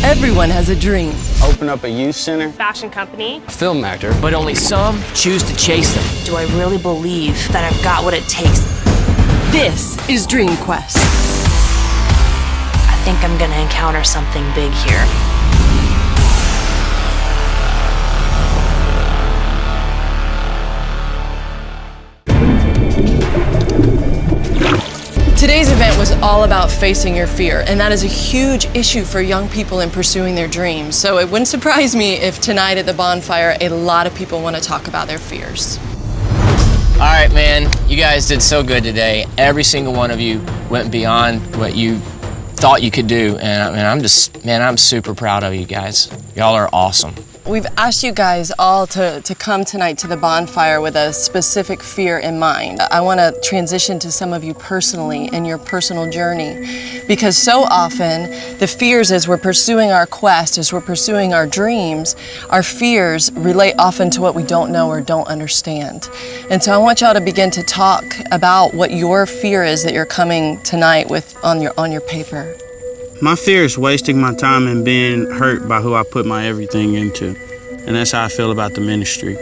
Everyone has a dream. Open up a youth center. Fashion company. A film actor. But only some choose to chase them. Do I really believe that I've got what it takes? This is Dream Quest. I think I'm gonna encounter something big here. Today's event was all about facing your fear, and that is a huge issue for young people in pursuing their dreams. So it wouldn't surprise me if tonight at the bonfire, a lot of people want to talk about their fears. All right, man, you guys did so good today. Every single one of you went beyond what you thought you could do, and I'm super proud of you guys. Y'all are awesome. We've asked you guys all to come tonight to the bonfire with a specific fear in mind. I want to transition to some of you personally in your personal journey, because so often the fears as we're pursuing our quest, as we're pursuing our dreams, our fears relate often to what we don't know or don't understand. And so I want y'all to begin to talk about what your fear is that you're coming tonight with on your paper. My fear is wasting my time and being hurt by who I put my everything into. And that's how I feel about the ministry.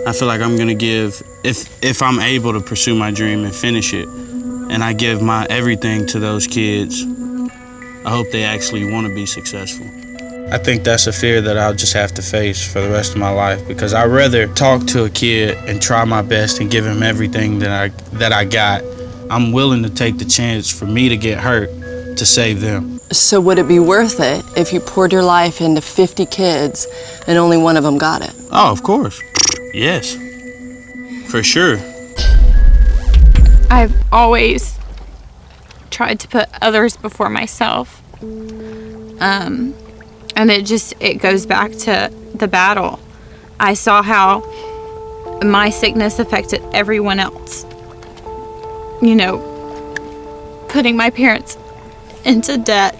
I feel like I'm gonna give, if I'm able to pursue my dream and finish it, and I give my everything to those kids, I hope they actually want to be successful. I think that's a fear that I'll just have to face for the rest of my life, because I'd rather talk to a kid and try my best and give him everything that I got. I'm willing to take the chance for me to get hurt to save them. So would it be worth it if you poured your life into 50 kids and only one of them got it? Oh, of course. Yes. For sure. I've always tried to put others before myself. And it goes back to the battle. I saw how my sickness affected everyone else. You know, putting my parents into debt.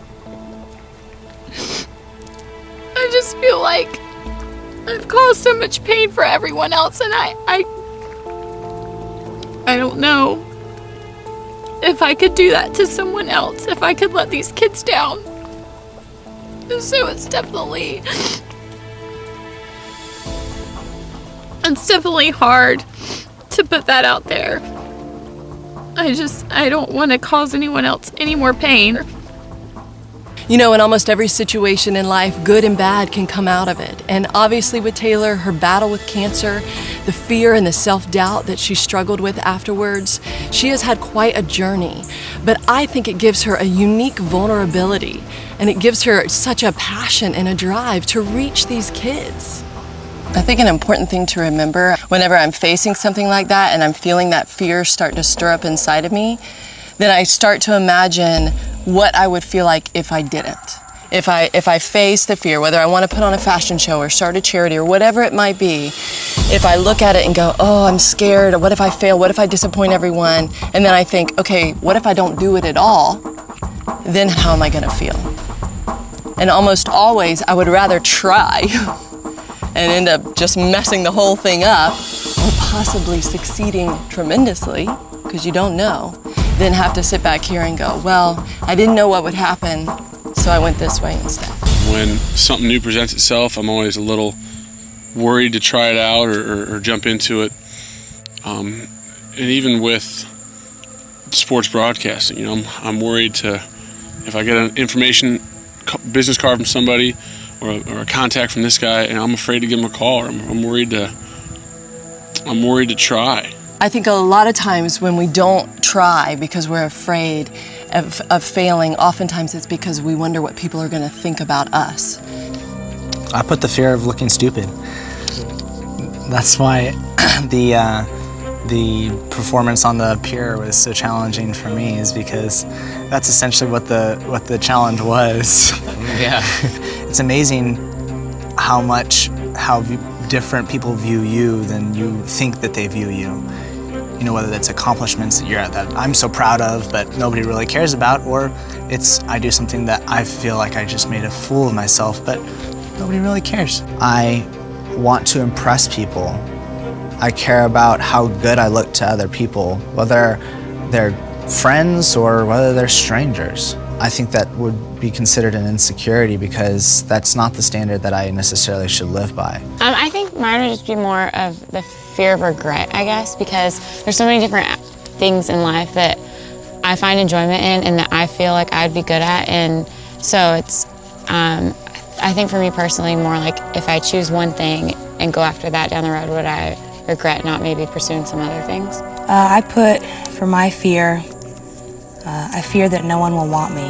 I just feel like I've caused so much pain for everyone else, and I don't know if I could do that to someone else, if I could let these kids down. So it's definitely hard to put that out there. I don't want to cause anyone else any more pain. You know, in almost every situation in life, good and bad can come out of it. And obviously with Taylor, her battle with cancer, the fear and the self-doubt that she struggled with afterwards, she has had quite a journey. But I think it gives her a unique vulnerability, and it gives her such a passion and a drive to reach these kids. I think an important thing to remember whenever I'm facing something like that and I'm feeling that fear start to stir up inside of me, then I start to imagine what I would feel like if I didn't. If I face the fear, whether I want to put on a fashion show or start a charity or whatever it might be, if I look at it and go, oh, I'm scared, or what if I fail, what if I disappoint everyone, and then I think, okay, what if I don't do it at all, then how am I going to feel? And almost always, I would rather try and end up just messing the whole thing up, or possibly succeeding tremendously, because you don't know, then have to sit back here and go, well, I didn't know what would happen, so I went this way instead. When something new presents itself, I'm always a little worried to try it out or jump into it. And even with sports broadcasting, you know, I'm worried if I get an information business card from somebody, or a contact from this guy, and I'm afraid to give him a call, or I'm worried to try. I think a lot of times when we don't try because we're afraid of failing, oftentimes it's because we wonder what people are going to think about us. I put the fear of looking stupid. That's why the performance on the pier was so challenging for me, is because that's essentially what the challenge was. Yeah. It's amazing how different people view you than you think that they view you. You know, whether that's accomplishments that I'm so proud of but nobody really cares about, or it's I do something that I feel like I just made a fool of myself but nobody really cares. I want to impress people. I care about how good I look to other people, whether they're friends or whether they're strangers. I think that would be considered an insecurity because that's not the standard that I necessarily should live by. I think mine would just be more of the fear of regret, I guess, because there's so many different things in life that I find enjoyment in and that I feel like I'd be good at. And so it's, I think for me personally, more like if I choose one thing and go after that down the road, would I regret not maybe pursuing some other things? I put for my fear, I fear that no one will want me.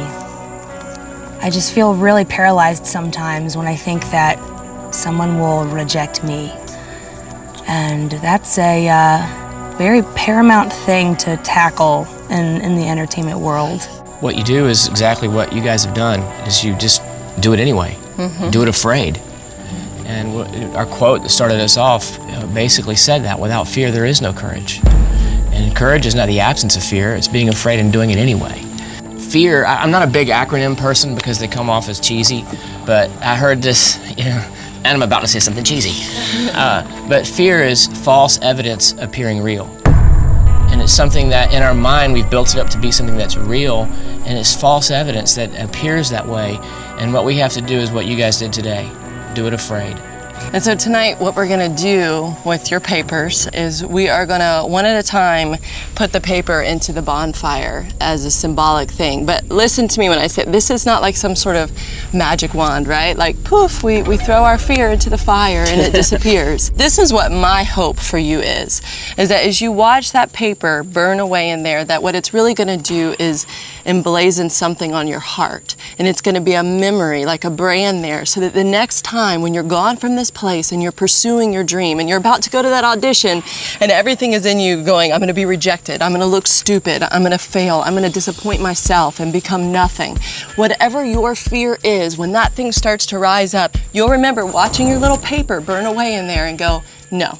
I just feel really paralyzed sometimes when I think that someone will reject me. And that's a very paramount thing to tackle in the entertainment world. What you do is exactly what you guys have done, is you just do it anyway. Do it afraid. And our quote that started us off basically said that, without fear there is no courage. And courage is not the absence of fear, it's being afraid and doing it anyway. Fear, I'm not a big acronym person because they come off as cheesy, but I heard this, and I'm about to say something cheesy. But fear is false evidence appearing real. And it's something that in our mind we've built it up to be something that's real, and it's false evidence that appears that way. And what we have to do is what you guys did today, do it afraid. And so tonight, what we're gonna do with your papers is we are gonna, one at a time, put the paper into the bonfire as a symbolic thing. But listen to me when I say, this is not like some sort of magic wand, right? Like, poof, we throw our fear into the fire and it disappears. This is what my hope for you is that as you watch that paper burn away in there, that what it's really gonna do is emblazon something on your heart. And it's gonna be a memory, like a brand there, so that the next time when you're gone from this place and you're pursuing your dream and you're about to go to that audition and everything is in you going, I'm going to be rejected, I'm going to look stupid, I'm going to fail, I'm going to disappoint myself and become nothing. Whatever your fear is, when that thing starts to rise up, you'll remember watching your little paper burn away in there and go, no.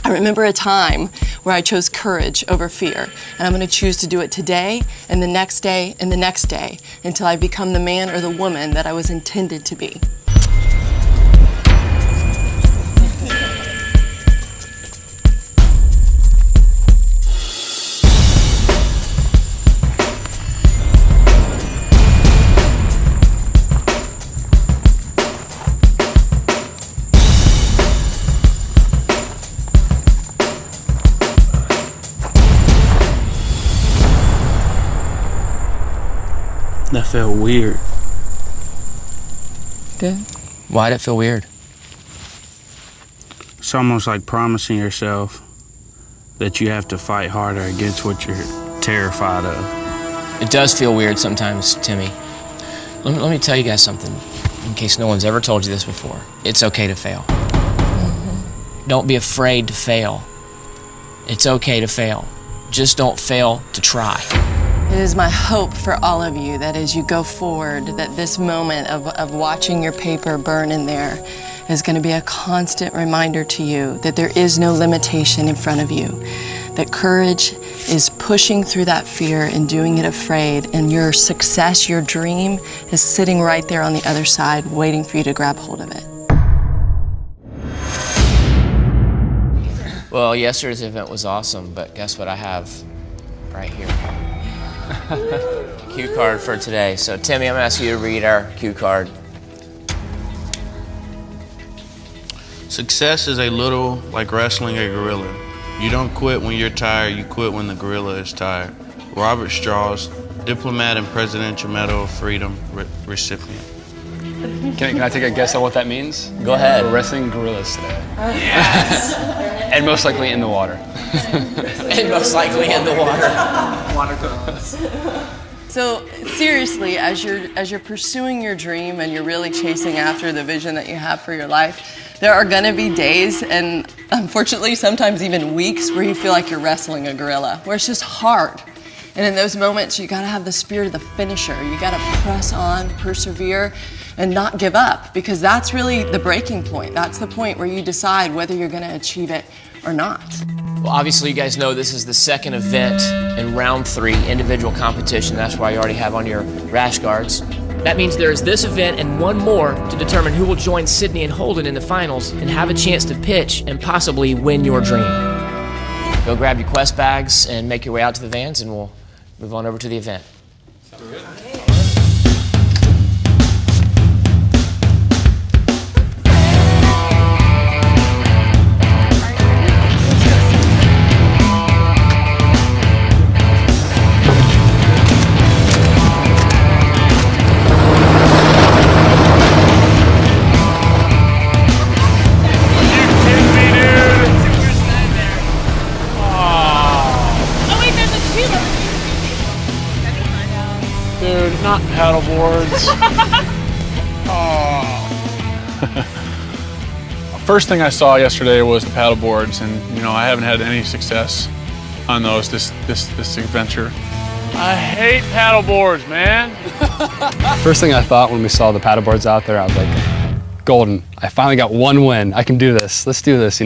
I remember a time where I chose courage over fear, and I'm going to choose to do it today and the next day and the next day until I become the man or the woman that I was intended to be. That felt weird. Good. Why'd it feel weird? It's almost like promising yourself that you have to fight harder against what you're terrified of. It does feel weird sometimes, Timmy. Let me tell you guys something, in case no one's ever told you this before. It's okay to fail. Don't be afraid to fail. It's okay to fail. Just don't fail to try. It is my hope for all of you that as you go forward, that this moment of watching your paper burn in there is going to be a constant reminder to you that there is no limitation in front of you, that courage is pushing through that fear and doing it afraid, and your success, your dream, is sitting right there on the other side waiting for you to grab hold of it. Well, yesterday's event was awesome, but guess what I have right here? Cue card for today. So Timmy, I'm gonna ask you to read our cue card. Success is a little like wrestling a gorilla. You don't quit when you're tired, you quit when the gorilla is tired. Robert Strauss, diplomat and Presidential Medal of Freedom recipient. Can I take a guess on what that means? Go ahead. We're wrestling gorillas today. Yes! And most likely in the water. And most likely in the water. Water gorillas. So seriously, as you're pursuing your dream and you're really chasing after the vision that you have for your life, there are gonna be days, and unfortunately sometimes even weeks, where you feel like you're wrestling a gorilla, where it's just hard. And in those moments, you gotta have the spirit of the finisher. You gotta press on, persevere, and not give up, because that's really the breaking point. That's the point where you decide whether you're gonna achieve it or not. Well, obviously you guys know this is the second event in round 3, individual competition. That's why you already have on your rash guards. That means there is this event and one more to determine who will join Sydney and Holden in the finals and have a chance to pitch and possibly win your dream. Go grab your quest bags and make your way out to the vans, and we'll move on over to the event. Sounds good. First thing I saw yesterday was the paddle boards, and I haven't had any success on those this adventure. I hate paddle boards, man. First thing I thought when we saw the paddle boards out there, I was like, golden. I finally got one win. I can do this. Let's do this,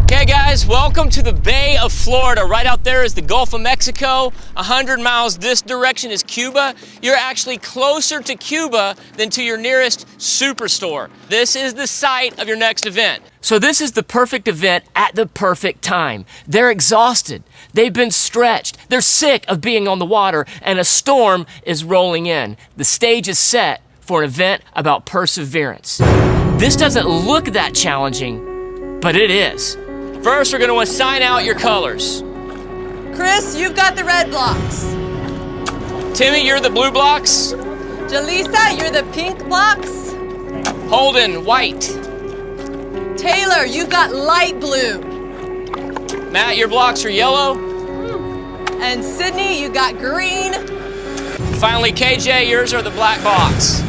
Okay guys, welcome to the Bay of Florida. Right out there is the Gulf of Mexico. 100 miles this direction is Cuba. You're actually closer to Cuba than to your nearest superstore. This is the site of your next event. So this is the perfect event at the perfect time. They're exhausted. They've been stretched. They're sick of being on the water, and a storm is rolling in. The stage is set for an event about perseverance. This doesn't look that challenging, but it is. First, we're going to assign out your colors. Chris, you've got the red blocks. Timmy, you're the blue blocks. Jaleesa, you're the pink blocks. Holden, white. Taylor, you've got light blue. Matt, your blocks are yellow. And Sydney, you got green. Finally, KJ, yours are the black box.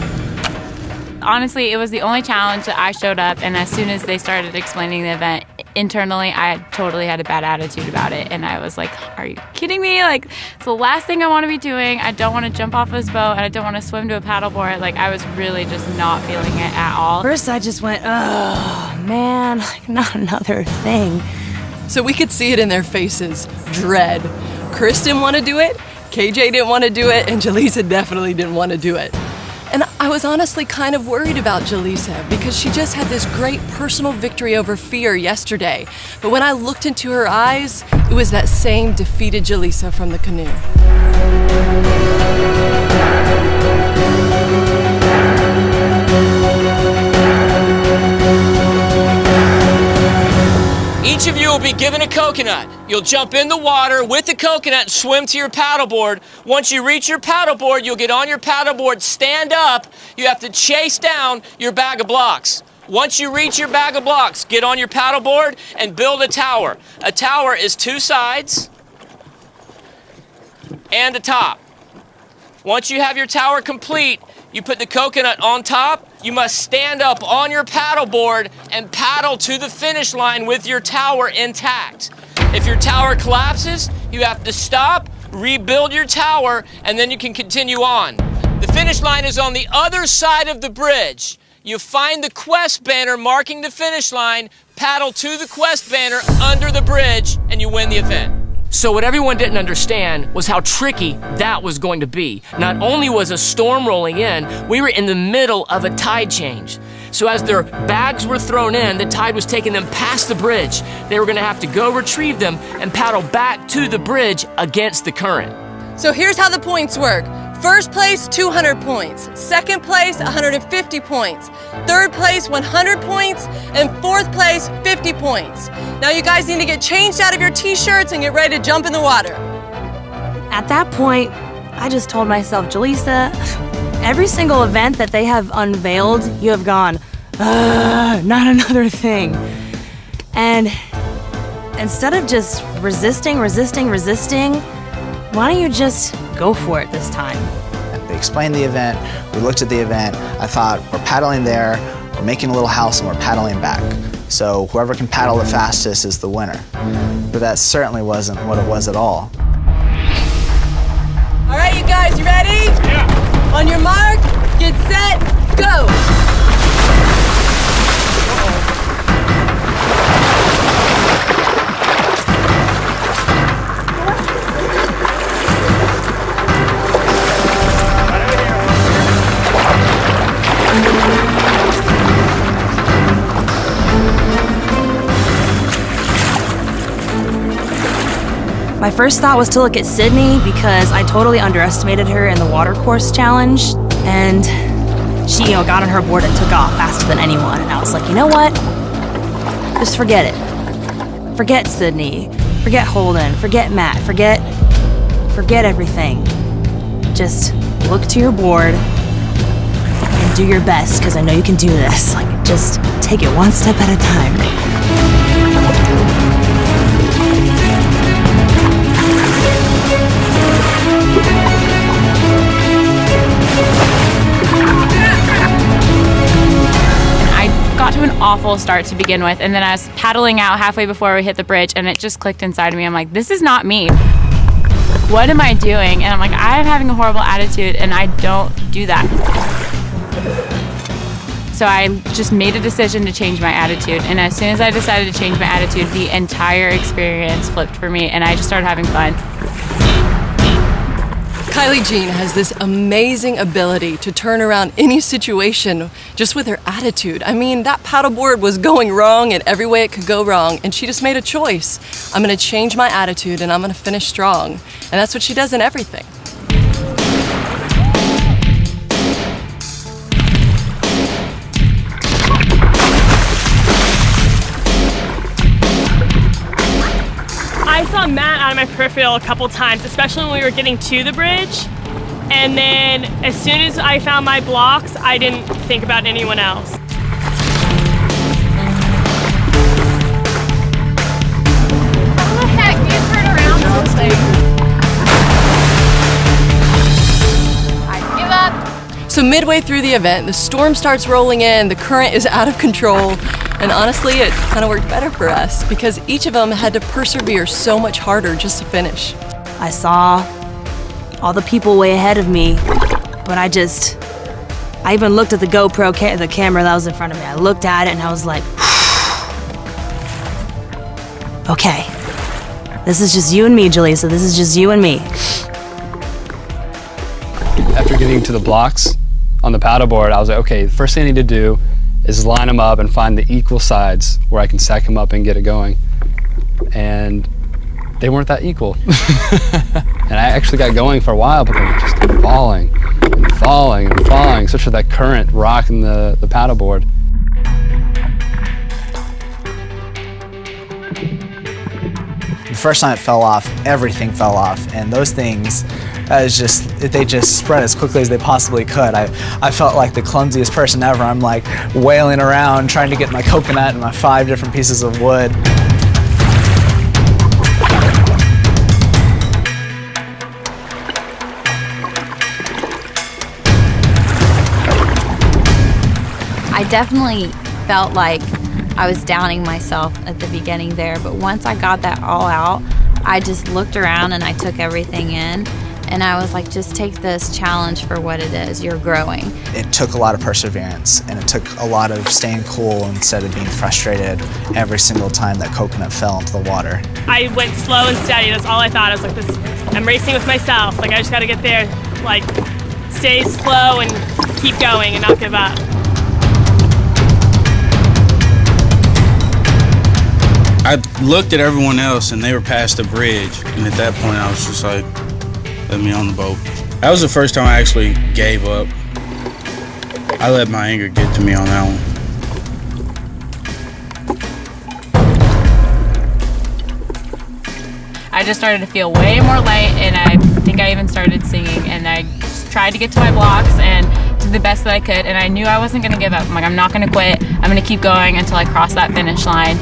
Honestly, it was the only challenge that I showed up, and as soon as they started explaining the event internally, I totally had a bad attitude about it, and I was like, are you kidding me? Like, it's the last thing I want to be doing. I don't want to jump off this boat, and I don't want to swim to a paddleboard. Like, I was really just not feeling it at all. First, I just went, oh, man, like, not another thing. So we could see it in their faces, dread. Chris didn't want to do it, KJ didn't want to do it, and Jaleesa definitely didn't want to do it. And I was honestly kind of worried about Jaleesa because she just had this great personal victory over fear yesterday. But when I looked into her eyes, it was that same defeated Jaleesa from the canoe. Each of you will be given a coconut. You'll jump in the water with the coconut and swim to your paddleboard. Once you reach your paddleboard, you'll get on your paddleboard, stand up. You have to chase down your bag of blocks. Once you reach your bag of blocks, get on your paddleboard and build a tower. A tower is 2 sides and a top. Once you have your tower complete, you put the coconut on top. You must stand up on your paddleboard and paddle to the finish line with your tower intact. If your tower collapses, you have to stop, rebuild your tower, and then you can continue on. The finish line is on the other side of the bridge. You find the quest banner marking the finish line, paddle to the quest banner under the bridge, and you win the event. So what everyone didn't understand was how tricky that was going to be. Not only was a storm rolling in, we were in the middle of a tide change. So as their bags were thrown in, the tide was taking them past the bridge. They were going to have to go retrieve them and paddle back to the bridge against the current. So here's how the points work. First place, 200 points. Second place, 150 points. Third place, 100 points. And fourth place, 50 points. Now you guys need to get changed out of your t-shirts and get ready to jump in the water. At that point, I just told myself, Jaleesa, every single event that they have unveiled, you have gone, not another thing. And instead of just resisting, why don't you just go for it this time? They explained the event, we looked at the event, I thought, we're paddling there, we're making a little house, and we're paddling back. So whoever can paddle the fastest is the winner. But that certainly wasn't what it was at all. All right, you guys, you ready? Yeah. On your mark, get set, go. My first thought was to look at Sydney because I totally underestimated her in the water course challenge, and she, got on her board and took off faster than anyone. And I was like, you know what? Just forget it. Forget Sydney. Forget Holden. Forget Matt. Forget everything. Just look to your board and do your best because I know you can do this. Like, just take it one step at a time. Got to an awful start to begin with. And then I was paddling out halfway before we hit the bridge, and it just clicked inside of me. I'm like, this is not me. What am I doing? And I'm like, I'm having a horrible attitude, and I don't do that. So I just made a decision to change my attitude. And as soon as I decided to change my attitude, the entire experience flipped for me, and I just started having fun. Kylie Jean has this amazing ability to turn around any situation just with her attitude. I mean, that paddleboard was going wrong in every way it could go wrong, and she just made a choice. I'm gonna change my attitude and I'm gonna finish strong. And that's what she does in everything. I saw Matt out of my peripheral a couple times, especially when we were getting to the bridge. And then as soon as I found my blocks, I didn't think about anyone else. How the heck do you turn around this thing? I give up. So midway through the event, the storm starts rolling in, the current is out of control, and honestly, it kind of worked better for us because each of them had to persevere so much harder just to finish. I saw all the people way ahead of me, but I even looked at the GoPro, the camera that was in front of me. I looked at it and I was like, okay, this is just you and me, Jaleesa. This is just you and me. After getting to the blocks on the paddleboard, I was like, okay, the first thing I need to do is line them up and find the equal sides where I can stack them up and get it going. And they weren't that equal. And I actually got going for a while, but then it just kept falling and falling and falling, such that that current rocking the paddleboard. The first time it fell off, everything fell off, and those things, they just spread as quickly as they possibly could. I felt like the clumsiest person ever. I'm like wailing around trying to get my coconut and my 5 different pieces of wood. I definitely felt like I was downing myself at the beginning there, but once I got that all out, I just looked around and I took everything in, and I was like, just take this challenge for what it is. You're growing. It took a lot of perseverance, and it took a lot of staying cool instead of being frustrated every single time that coconut fell into the water. I went slow and steady. That's all I thought. I was like, I'm racing with myself. Like, I just got to get there, like, stay slow and keep going and not give up. I looked at everyone else and they were past the bridge, and at that point I was just like, let me on the boat. That was the first time I actually gave up. I let my anger get to me on that one. I just started to feel way more light, and I think I even started singing, and I just tried to get to my blocks and did the best that I could, and I knew I wasn't gonna give up. I'm like, I'm not gonna quit. I'm gonna keep going until I cross that finish line.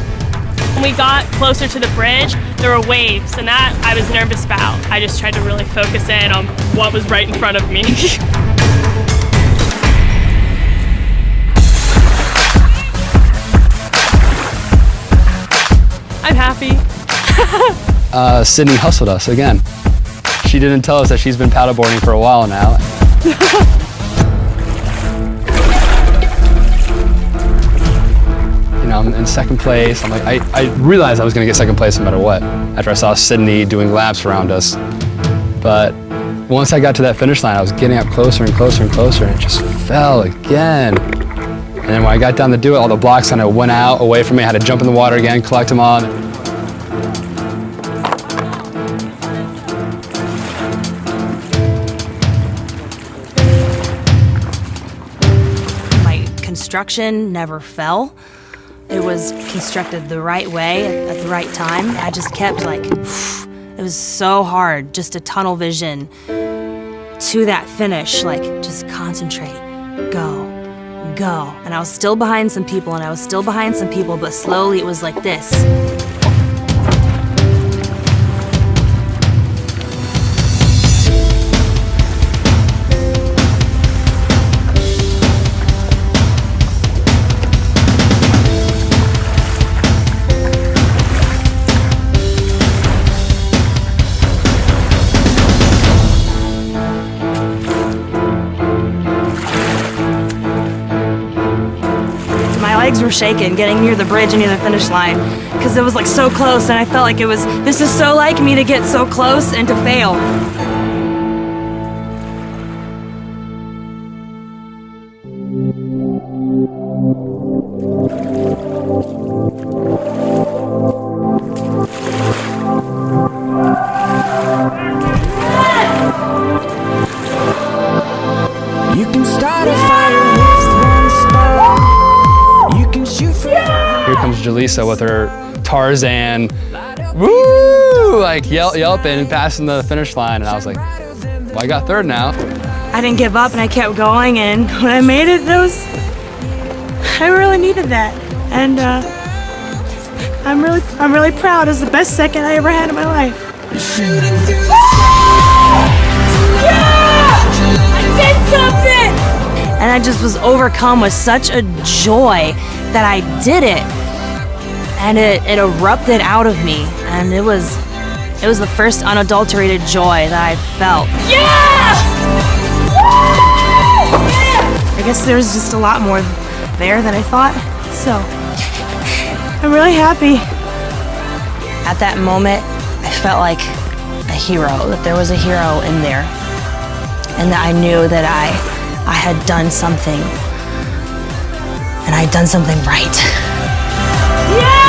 When we got closer to the bridge, there were waves, and that I was nervous about. I just tried to really focus in on what was right in front of me. I'm happy. Sydney hustled us again. She didn't tell us that she's been paddleboarding for a while now. I'm in second place. I'm like, I realized I was gonna get second place no matter what after I saw Sydney doing laps around us. But once I got to that finish line, I was getting up closer and closer and closer, and it just fell again. And then when I got down to do it, all the blocks kind of went out away from me. I had to jump in the water again, collect them on. My construction never fell. It was constructed the right way at the right time. I just kept like, it was so hard, just a tunnel vision to that finish, like just concentrate, go, go. And I was still behind some people, but slowly it was like this. my legs were shaking getting near the bridge and near the finish line because it was like so close, and I felt like this is so like me to get so close and to fail. You can start a fire with one spark. You can shoot from. Here comes Jaleesa with her Tarzan, woo, like yelping and passing the finish line, and I was like, well, I got third now. I didn't give up and I kept going, and when I made it, I really needed that, and I'm really proud. It was the best second I ever had in my life. Did something! And I just was overcome with such a joy that I did it, and it erupted out of me, and it was the first unadulterated joy that I felt. Yeah! I guess there was just a lot more there than I thought, so I'm really happy. At that moment, I felt like a hero, that there was a hero in there. And that I knew that I had done something, and I had done something right. Yeah!